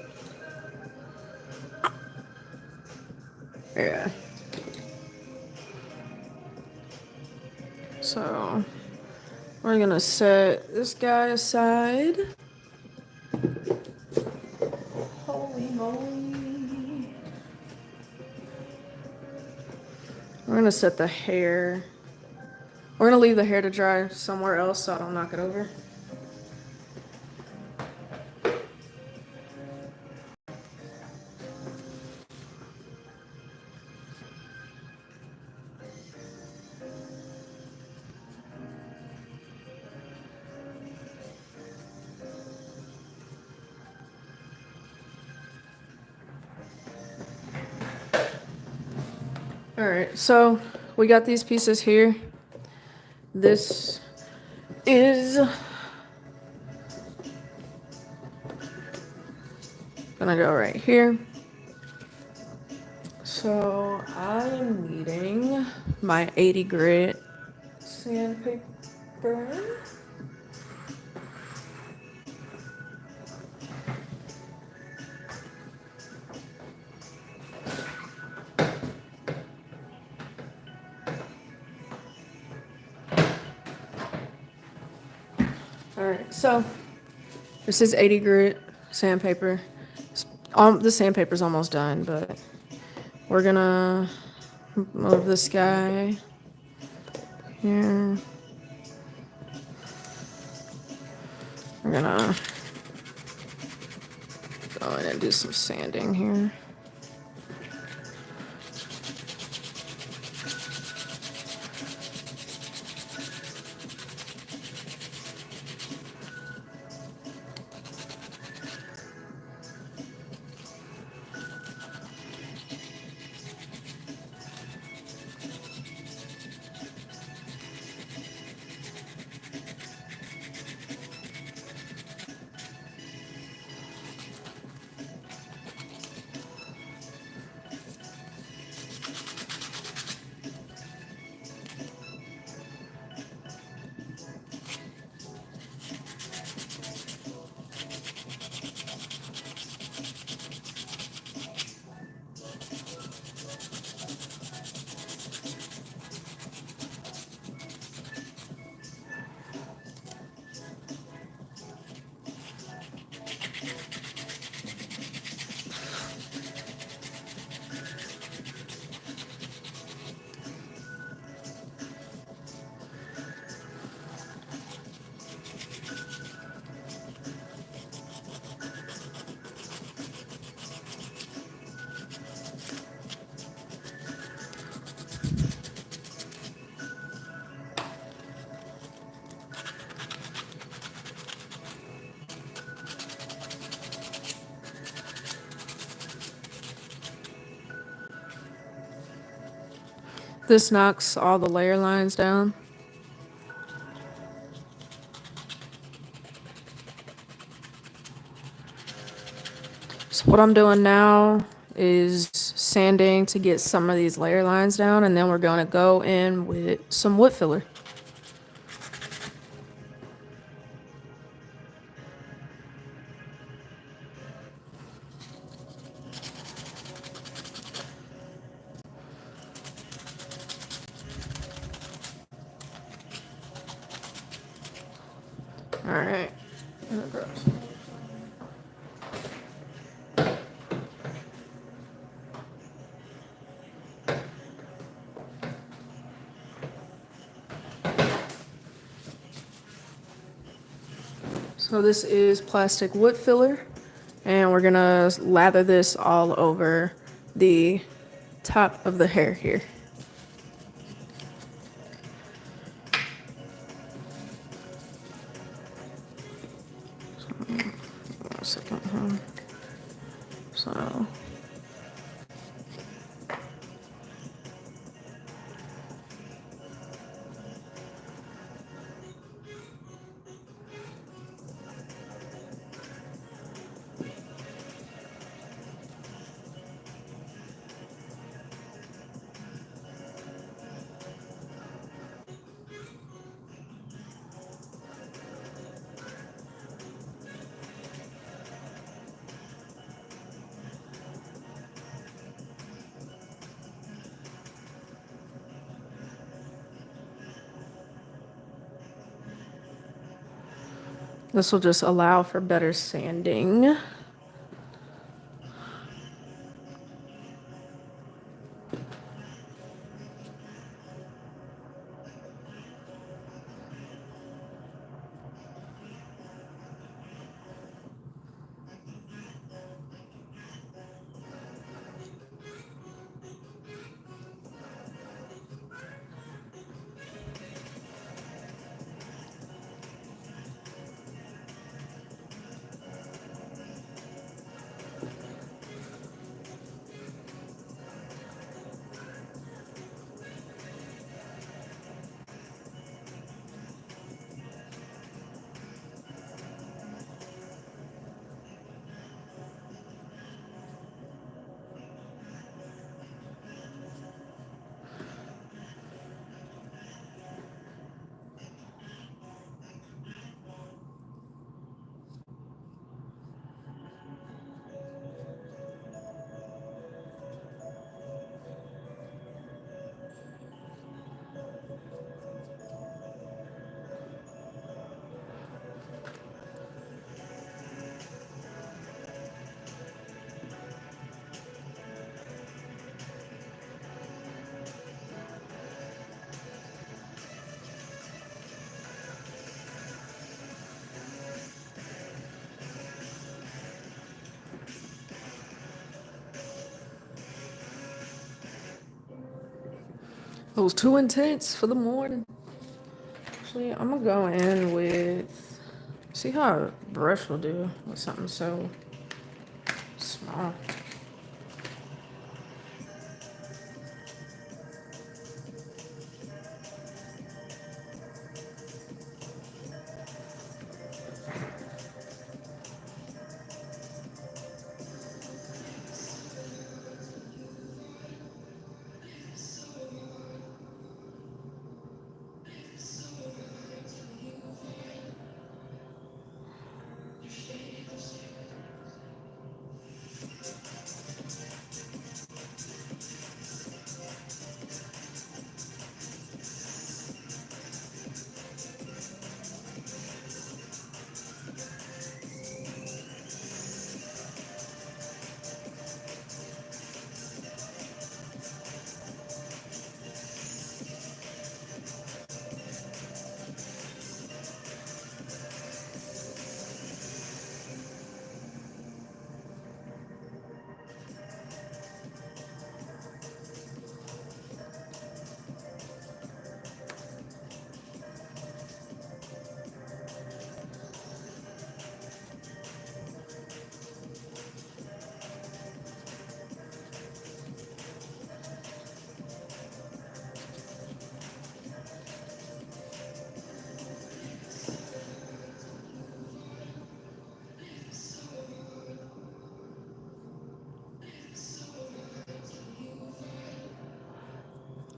Yeah. So we're gonna set this guy aside. Holy moly. We're gonna set the hair. We're gonna leave the hair to dry somewhere else so I don't knock it over. All right, so we got these pieces here. This is gonna go right here. So I am needing my 80 grit sandpaper. Alright, so this is 80 grit sandpaper. The sandpaper's almost done, but we're gonna move this guy here. We're gonna go in and do some sanding here. This knocks all the layer lines down. So what I'm doing now is sanding to get some of these layer lines down, and then we're going to go in with some wood filler. All right. So this is plastic wood filler, and we're gonna lather this all over the top of the hair here. One second. So this will just allow for better sanding. It was too intense for the morning. Actually, I'm gonna go in with, see how a brush will do with something so small.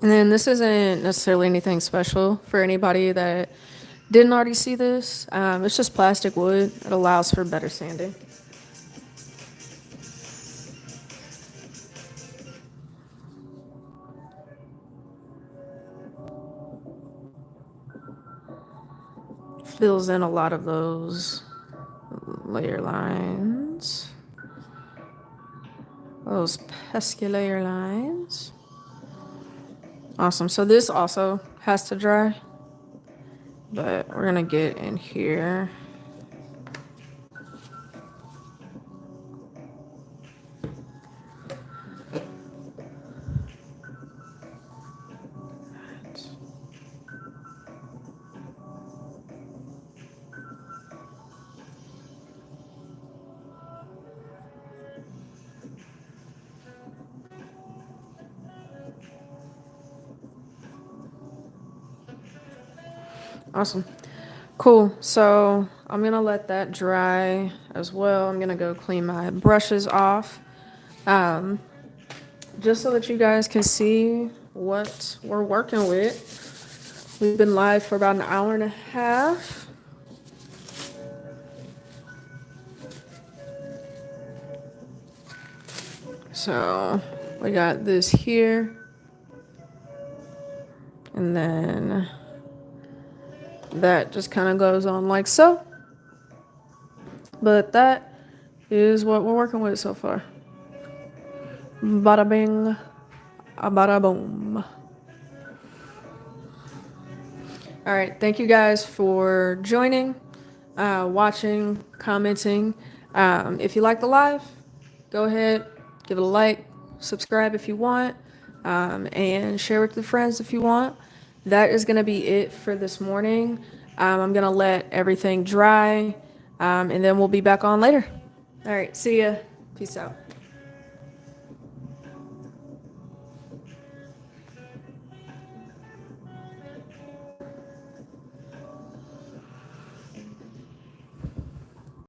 And then this isn't necessarily anything special for anybody that didn't already see this. It's just plastic wood. It allows for better sanding. Fills in a lot of those layer lines. Those pesky layer lines. Awesome. So this also has to dry, but we're gonna get in here. Awesome. Cool. So I'm going to let that dry as well. I'm going to go clean my brushes off. Just so that you guys can see what we're working with. We've been live for about an hour and a half. So we got this here. And then that just kind of goes on like so. But that is what we're working with so far. Bada bing, bada boom. All right, thank you guys for joining, watching, commenting. If you like the live, go ahead, give it a like, subscribe if you want, and share with your friends if you want. That is going to be it for this morning. I'm going to let everything dry, and then we'll be back on later. All right, see ya. Peace out.